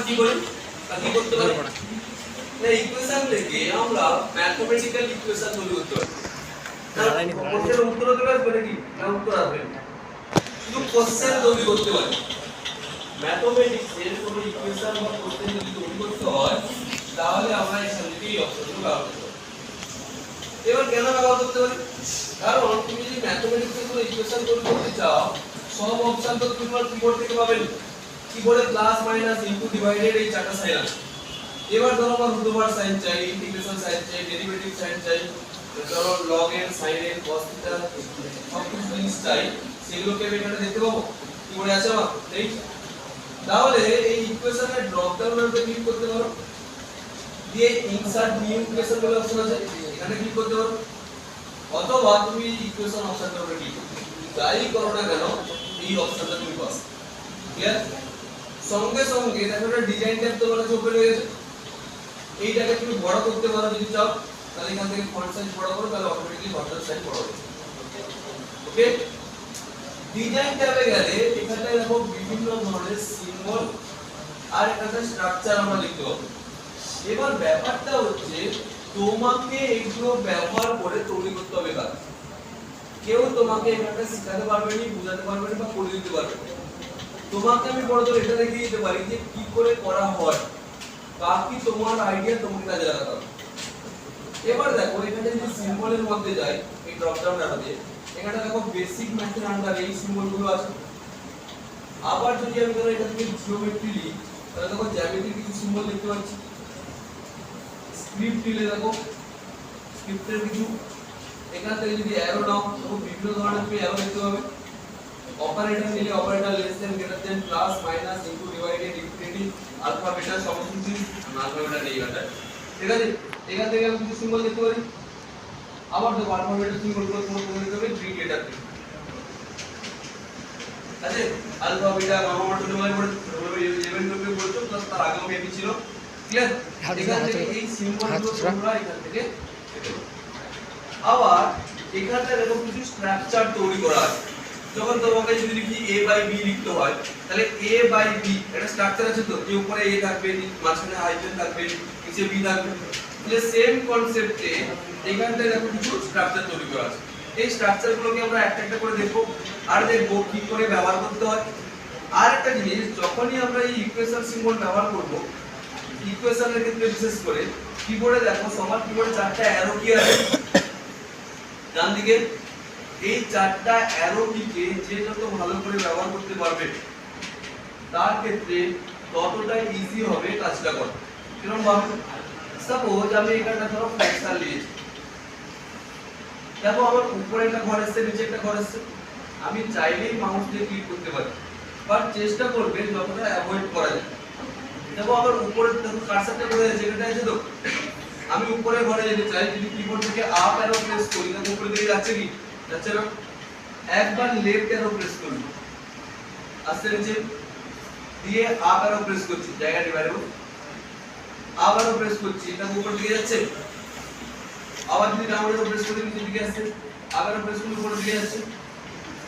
কি করি কি করতে পারি না ইকুয়েশন থেকে আমরা ম্যাথমেটিক্যাল ইকুয়েশন তৈরি করতে পারি কোশ্চেনের উত্তর দিলে আসবে কি না উত্তর আসবে শুধু কোশ্চেন তৈরি করতে পারি ম্যাথমেটিক্স এর কোনো ইকুয়েশন বা কোশ্চেন যদি তৈরি করতে হয় তাহলে আমরা এখান থেকে এই অপশনগুলো ব্যবহার করতে পারি এবার কেন ব্যবহার করতে পারি কারণ তুমি যদি ম্যাথমেটিক্স এর কোনো ইকুয়েশন তৈরি করতে চাও সব অপশন তো তোমার কিবোর্ড থেকে পাবেন কিবোর্ডে প্লাস মাইনাস ইনটু ডিভাইডেড এই চারটা সাইন আছে এবার ধরো আমার রুট সাইন চাই ইন্টিগ্রেশন সাইন চাই ডেরিভেটিভ সাইন চাই ধরো log n sin n cos θ সব কিছু জিনিস চাই সেগুলোকে আমি এখানে দেখতে পাবো কিবোর্ডে আছে আমার নেই তাহলে এই ইকুয়েশনের ড্রপ ডাউন এ ক্লিক করতে পারো দিয়ে ইনসার্ট নিউ ইকুয়েশন বলে অপশন আছে এখানে ক্লিক করতে পারো অথবা তুমি ইকুয়েশন অপশনটার উপরে ক্লিক করো যাই করো না কেন এই অপশনটা তুমি পাস ক্লিয়ার সঙ্গে সঙ্গে দেখো এটা ডিজাইন ট্যাব তোমার কাছে ওপেন হয়ে গেছে এইটাকে তুমি বড় করতে পারো যদি চাও তাহলে এখান থেকে ফন্ট সাইজ বড় করো তাহলে অটোমেটিক্যালি ফন্ট সাইজ বড় হবে ওকে ডিজাইন ট্যাবে গেলে এখানে দেখো বিভিন্ন ধরনের সিম্বল আর এখানে স্ট্রাকচার আমরা দেখতে পাবো এবার ব্যাপারটা হচ্ছে তোমাকে এগুলো ব্যবহার করে তৈরি করতে হবে কাজ কেউ তোমাকে এখানে শেখাতে পারবে না বোঝাতে পারবে না বা করে দিতে পারবে না তোমাকে আমি বড় করে এটা দেখিয়ে দিতে পারি যে কি করে করা হয় বাকি তোমার আইডিয়া তোমাকে কাজে লাগাতে হবে এবার দেখো এখানে যদি সিম্বলের মধ্যে যাই এই ড্রপ ডাউন আরোতে এখানে দেখো বেসিক ম্যাথের আন্ডার এই সিম্বলগুলো আছে আবার যদি আমি ধরো এটা থেকে জিওমেট্রি লিখি তাহলে দেখো জ্যামিতির কিছু সিম্বল দেখতে পাচ্ছি স্ক্রিপ্ট দিলে দেখো স্ক্রিপ্টের কিছু এখান থেকে যদি অ্যারো নাও তো বিভিন্ন ধরনের তুমি অ্যারো দেখতে পাবে অপারেটর নিলে operator less than greater than plus minus into divided infinity alpha beta সমস্ত কিছু আলফা বিটা নেই এটা ঠিক আছে এখান থেকে আমি কিছু সিম্বল দেখতে পারি আবার দেখো আলফা বিটা সিম্বলগুলো তোমার দেখতে হবে গ্রিক লেটার দিয়ে আছে আলফা বিটা গামা মডেল তোমার পড়ে ইভেন্ট গ্রুপে পড়ছো প্লাস তার আগেও মেবি ছিল ক্লিয়ার এখান থেকে এই সিম্বলগুলো তোমরা এখান থেকে পেতে পারো আবার এখানে দেখো কিছু স্ট্রাকচার তৈরি করা আছে যখন তোমাকে যদি লিখি a বাই b লিখতে হয় তাহলে a বাই b এটা স্ট্রাকচার আছে তো যে উপরে a থাকবে মাঝখানে হাইফেন থাকবে নিচে b থাকবে তাহলে সেম কনসেপ্টে এখানটা দেখো কিছু স্ট্রাকচার তৈরি করা আছে এই স্ট্রাকচারগুলোকে আমরা একটা একটা করে দেখব আর দেখব কি করে ব্যবহার করতে হয় আর একটা জিনিস যখনই আমরা এই ইকুয়েশন সিম্বল ব্যবহার করব ইকুয়েশনের ক্ষেত্রে বিশেষ করে কিবোর্ডে দেখো সবার কিবোর্ডে চারটা অ্যারো কি আছে ডান দিকে এই চারটা অ্যারো কিকে যে যত ভালো করে ব্যবহার করতে পারবে তার ক্ষেত্রে ততটাই ইজি হবে কাজটা করা কিরকম ভাবে সাপোজ আমি এখানটা ধরো ফ্র্যাকশন নিয়েছি দেখো আমার উপরে একটা ঘর আছে নিচে একটা ঘর আছে আমি চাইলেই মাউস দিয়ে ক্লিক করতে পারি বাট চেষ্টা করবে যতটা অ্যাভয়েড করা যায় দেখো আমার উপরে দেখো কার্সারটা কোথায় আছে এটা আছে তো আমি উপরে ঘরে যেতে চাই যদি কিবোর্ড থেকে আপ অ্যারো প্রেস করি তাহলে উপরে দিকে যাচ্ছে কি যাচ্ছে না একবার লেফট অ্যারো প্রেস করব আস্তে নিচে দিয়ে আপ অ্যারো প্রেস করছি জায়গা ডিভাইড করব আবারও প্রেস করছি এটা উপর দিকে যাচ্ছে আবার যদি ডাউন অ্যারো প্রেস করি নিচে দিকে আসছে আবারও প্রেস করলে উপর দিকে যাচ্ছে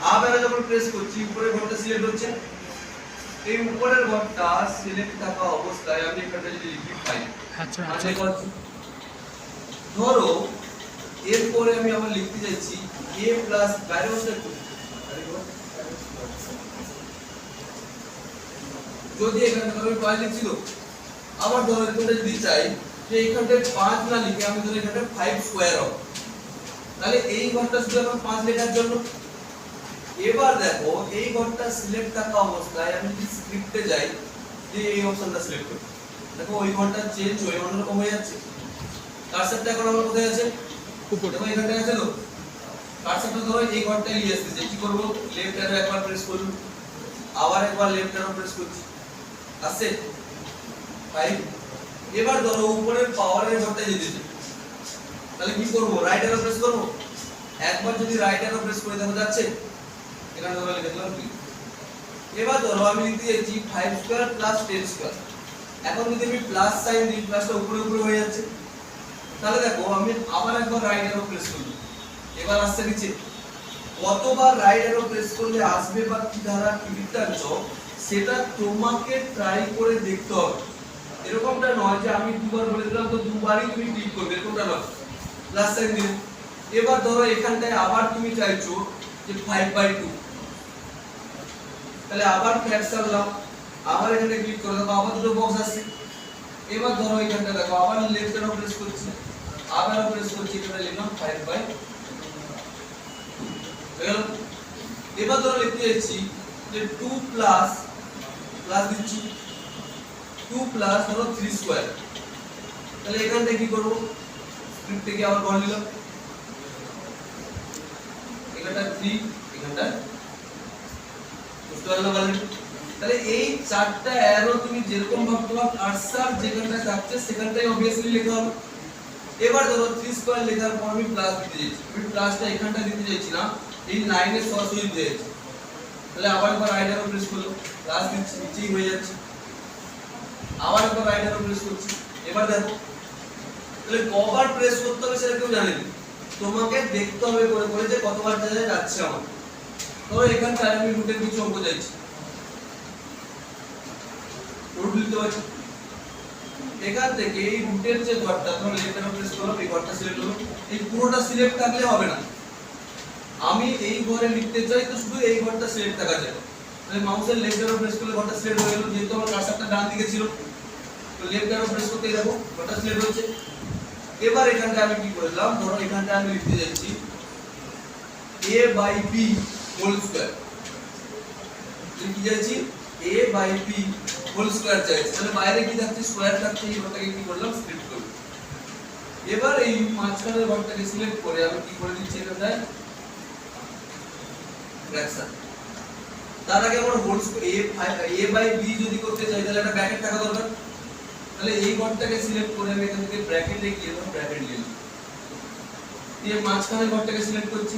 আবারও যখন প্রেস করছি উপরের ঘরটা সিলেক্ট হচ্ছে এই উপরের ঘরটা সিলেক্ট থাকা অবস্থায় আমি এখানে যদি লিখি ফাইল আচ্ছা আচ্ছা ধরো এরপরে আমি আবার লিখতে যাচ্ছি a প্লাস বাইরে বসে যদি এখানে আমি 5 লিখছি তো আবার ধরো এখানে যদি চাই যে এখানে 5 না লিখে আমি ধরো এখানে 5 স্কয়ার হবে তাহলে এই ঘরটা শুধু আমার 5 লেখার জন্য এবার দেখো এই ঘরটা সিলেক্ট থাকা অবস্থায় আমি যদি স্ক্রিপ্টে যাই যে এই অপশনটা সিলেক্ট করি দেখো ওই ঘরটা চেঞ্জ হয়ে অন্যরকম হয়ে যাচ্ছে কার্সারটা এখন আমার কোথায় আছে উপরে দেখো এখানে আছে তো কার্সারটা ধরো এই ঘরটায় নিয়ে আসছে কি করব লেফট অ্যারো একবার প্রেস করব আবার একবার লেফট অ্যারো প্রেস করছি আসছে ফাইল এবার ধরো উপরের পাওয়ারের ঘরটায় যেতে চাই তাহলে কি করব রাইট অ্যারো প্রেস করব একবার যদি রাইট অ্যারো প্রেস করে দেখো যাচ্ছে এখানে ধরো লিখে দিলাম কি এবার ধরো আমি লিখতে যাচ্ছি 5 স্কয়ার প্লাস 10 স্কয়ার এখন যদি আমি প্লাস সাইন দিই প্লাসটা উপরে উপরে হয়ে যাচ্ছে তাহলে দেখো আমি আবার একবার রাইট অ্যারো প্রেস করব এবার আসছে নিচে কতবার রাইট অ্যারো প্রেস করলে আসবে বা কি ধারা কি বৃত্তান্ত সেটা তোমাকে ট্রাই করে দেখতে হবে। এরকমটা নয় যে আমি দুবার বলে দিলাম তো দুবারই তুমি ক্লিক করবে, এরকমটা নয়। প্লাস সাইন দিলে এবার ধরো এখানটায় আবার তুমি চাইছো যে 5/2, তাহলে আবার ফ্র্যাকশন নাও, আবার এখানে ক্লিক করে দাও, আবার দুটো বক্স আসছে। এবার ধরো এখানটা দেখো আবার লেফট অ্যারো প্রেস করছি, আবার প্রেস করছি, এখানে লিখলাম 5/2 হয়ে গেল। এবার ধরো লিখতে যাচ্ছি যে 2 প্লাস দিচ্ছি 2 প্লাস ধরো 3 স্কয়ার, তাহলে এখানটা কি করব, স্ক্রিপ্ট থেকে আবার বল নিলাম, এখানটা 3 এখানটা বুঝতে পারলে বলেন। তাহলে এই চারটা অ্যারো তুমি যেরকম ভাবে তোমার কার্সর যেখানটা থাকছে সেখানটাই obviously লেখা হবে। এবার ধরো 3 স্কয়ার লেখার পর আমি প্লাস দিতে যাচ্ছি, আমি প্লাসটা এখানটা দিতে যাচ্ছি না, এই লাইনে সরাসরি দিতে যাচ্ছি, তাহলে আবার একবার রাইট অ্যারো প্রেস করলো, প্লাস দিচ্ছি, নিচেই হয়ে যাচ্ছে, আবার একবার রাইট অ্যারো প্রেস করছি। এবার দেখো তাহলে কবার প্রেস করতে হবে সেটা কেউ জানে না, তোমাকে দেখতে হবে করে করে যে কতবার যাচ্ছে আমার। ধরো এখানটায় আমি রুটের কিছু অঙ্ক চাইছি, রুট লিখতে পারছি, এখান থেকে এই রুটের যে ঘরটা ধরো লেফট অ্যারো প্রেস করলাম, এই ঘরটা সিলেক্ট হলো, এই পুরোটা সিলেক্ট থাকলে হবে না, আমি এই ঘরে লিখতে চাই তো শুধু এই ঘরটা সিলেক্ট থাকা যায়। তাহলে মাউসের লেফট অ্যারো প্রেস করলে ঘরটা সিলেক্ট হয়ে গেল, যেহেতু আমার কার্সারটা ডান দিকে ছিল তো লেফট অ্যারো প্রেস করতেই দেখো ঘরটা সিলেক্ট হচ্ছে। এবার এখানটা আমি কি করলাম, ধরো এখানটা আমি লিখতে যাচ্ছি a/b হোল স্কয়ার, কি চাইছি a/b হোল স্কয়ার চাইছি, তাহলে বাইরে কি থাকছে স্কয়ার থাকছে, এই ঘরটাকে কি করলাম স্প্লিট করলাম। এবার এই মাঝখানের ঘরটাকে সিলেক্ট করে আমি কি করে দিচ্ছি এখানটায় ফ্র্যাকশন। তার আগে আমরা হোল a/b যদি করতে চাই তাহলে একটা ব্র্যাকেট থাকা দরকার, তাহলে এই ঘরটাকে সিলেক্ট করে আমি এখান থেকে ব্র্যাকেটে গিয়ে ব্র্যাকেট নিলাম, দিয়ে মাঝখানের ঘরটাকে সিলেক্ট করছি,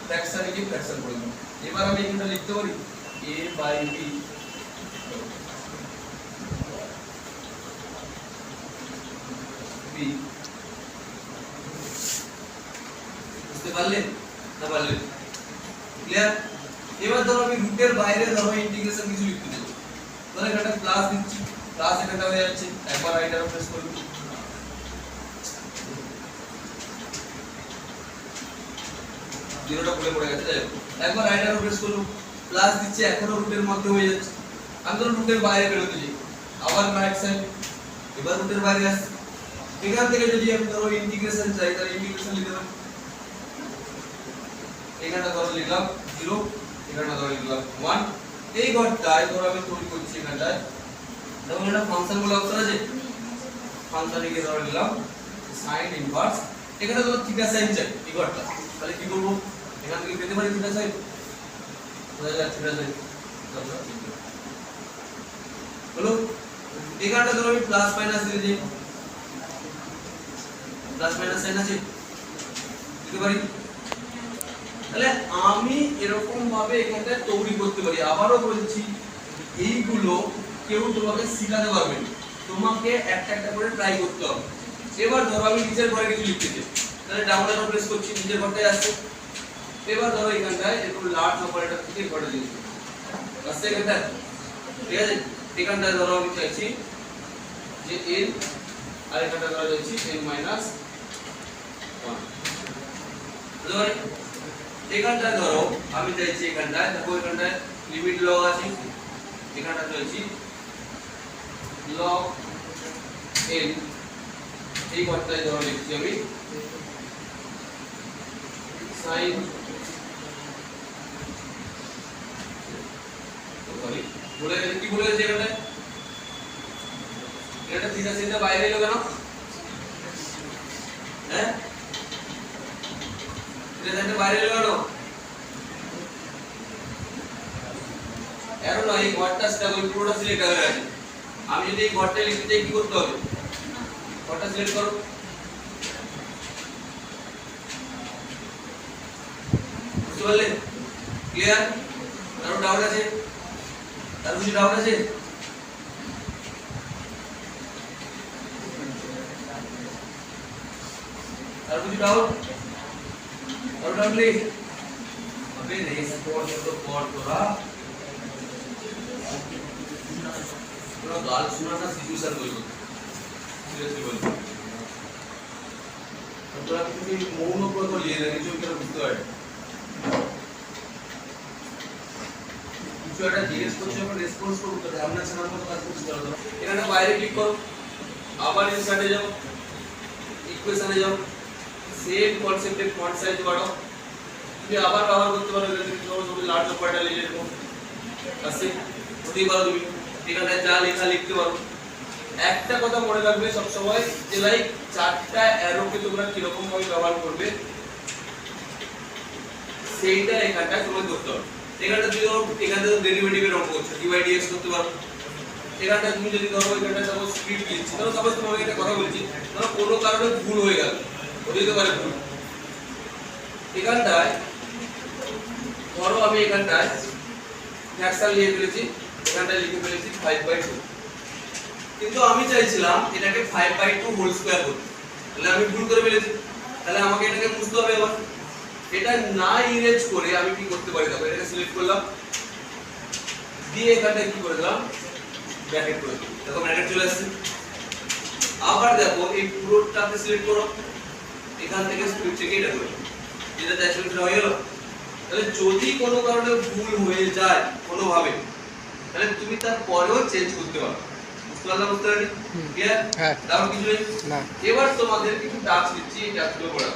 ফ্র্যাকশনে গিয়ে ফ্র্যাকশন করে দিলাম। এবার আমি এখানটা লিখতে পারি a/b বুঝতে পারলেন না পারলেন, ক্লিয়ার? এবার ধরো আমি রুটের বাইরে ধরো ইন্টিগ্রেশন কিছু লিখতে চাই, ধরো এখানটা প্লাস দিচ্ছি, প্লাস এখানটা হয়ে যাচ্ছে, একবার রাইট অ্যারো প্রেস করব, জিরোটা ভুলে পড়ে গেছে, একবার রাইট অ্যারো প্রেস করব, প্লাস দিচ্ছি, এখনো রুটের মধ্যে হয়ে যাচ্ছে, আমি ধরো রুটের বাইরে বেরোতে চাই, আবার রাইট সাইড, এবার রুটের বাইরে আসছে। এখান থেকে যদি আমি ধরো ইন্টিগ্রেশন চাই তাহলে ইন্টিগ্রেশন লিখতে পারি, এখানটা ধরো লিখলাম 0, এখানটা ধরো লিখলাম 1, এই ঘরটায় ধরো আমি তৈরি করছি, এখানটায় দেখো এটা ফাংশন বলে অপশন আছে, ফাংশনে গিয়ে ধরো লিখলাম sin ইনভার্স, এখানে ধরো থিটা সাইন চাই এই ঘরটা, তাহলে কি করব, এখান থেকে পেতে পারি থিটা সাইন, তাহলে থিটা সাইন হলো। এখানটা ধরো আমি প্লাস মাইনাস দিয়ে দিই, প্লাস মাইনাস সাইন আছে দিতে পারি, তাহলে আমি এরকম ভাবে এখানটা তৈরি করতে পারি। আবারও বলছি এইগুলো কেউ তোমাকে শেখাতে পারবে না, তোমাকে একটা একটা করে ট্রাই করতে হবে। এবার ধরো আমি নিচের ঘরে কিছু লিখতে চাই, তাহলে ডাউন অ্যারো প্রেস করছি, নিচের ঘরটায় আসছে। এবার ধরো এখানটায় এরকম লার্জ অপারেটর থেকে ঘরে দিচ্ছি, আসছে এখানটা, ঠিক আছে? এখানটায় ধরো আমি চাইছি যে n, আর এখানটা ধরো চাইছি n - 1, বুঝতে পারি? এখানটায় ধরো আমি চাইছি এখানটায় দেখো এখানটায় লিমিট লগ আছে, এখানটা চাইছি log n, এই ঘরটায় ধরো লিখছি আমি sin, সরি বলে কি বলে গেছে এখানটায়, এটা থিটা সাইনটা বাইরে এলো কেন, হ্যাঁ থিটা সাইনটা বাইরে এলো কেন, এর নয় এই ঘরটা স্ট্যাগল পুরোটা সিলেক্ট হয়ে গেছে, আমি যদি এই ঘরটা লিখতে চাই কি করতে হবে, ঘরটা সিলেক্ট করো, বুঝতে পারলে, ক্লিয়ার? কারো ডাউট আছে, কারো কিছু ডাউট আছে? কারো কিছু ডাউট, কারো ডাউট নেই? থাকবে রেসপন্স তো কর তোরা তোরা গাল শোনা না সিচুয়েশন বলবো সিরিয়াসলি বলবো তোরা তুমি মৌন ব্রত নিয়ে না কিছু কেন বুঝতে পারবে কিছু একটা জিজ্ঞেস করছে আমরা রেসপন্স করবো তো আমরা ছাড়ার মতো কাজ করতে পারবো এখানে বাইরে ক্লিক করো আবার ইনসার্টে যাও ইকুয়েশনে যাও সেম কনসেপ্টে ফন্ট সাইজ বাড়াও তুমি আবার ব্যবহার করতে পারো তুমি লার্জ অপারেটর লিখে আছে হতেই পারো তুমি এখানে যা লেখা লিখতে পারো একটা কথা মনে রাখবে সব সময় যে লাইক চারটা অ্যারোকে তোমরা কি রকম ভাবে ব্যবহার করবে সেইটা এখানটা তোমায় করতে হবে এখানটা তুমি এখানে ডেরিভেটিভের অঙ্ক করছো dydx করতে পারো এখানটা তুমি যদি ধরো এখানটা সাপোজ স্পিড লিখছি তাহলে সাপোজ তোমাকে একটা কথা বলছি ধরো কোনো কারণে ভুল হয়ে গেল হতে পারে ভুল এখানটায় ধরো আমি এখানটায় ফ্র্যাকশন লিখে ফেলেছি এখানটায় লিখে ফেলেছি 5/2 কিন্তু আমি চাইছিলাম এটাকে 5/2 হোল স্কয়ার করতে তাহলে আমি ভুল করে ফেলেছি তাহলে আমাকে এটাকে বুঝতে হবে এবার এটা না ইরেজ করে আমি কি করতে পারি দেখো এটাকে সিলেক্ট করলাম দিয়ে এখানটায় কি করে দিলাম ব্র্যাকেট করে দিলাম দেখো ব্র্যাকেট চলে আসছে আবার দেখো এই পুরোটাকে সিলেক্ট করো এখান থেকে স্প্লিট থেকে এটা করে যেটা চাইছিলাম হয়ে গেল তাহলে যদি কোনো কারণে ভুল হয়ে যায় কোনো ভাবে তাহলে তুমি তার পরেও চেঞ্জ করতে পারো বুঝতে পারলি ক্লিয়ার হ্যাঁ তাও কিছু নেই না এবার তোমাদের কিছু টাস্ক দিচ্ছি এই টাস্কগুলো করা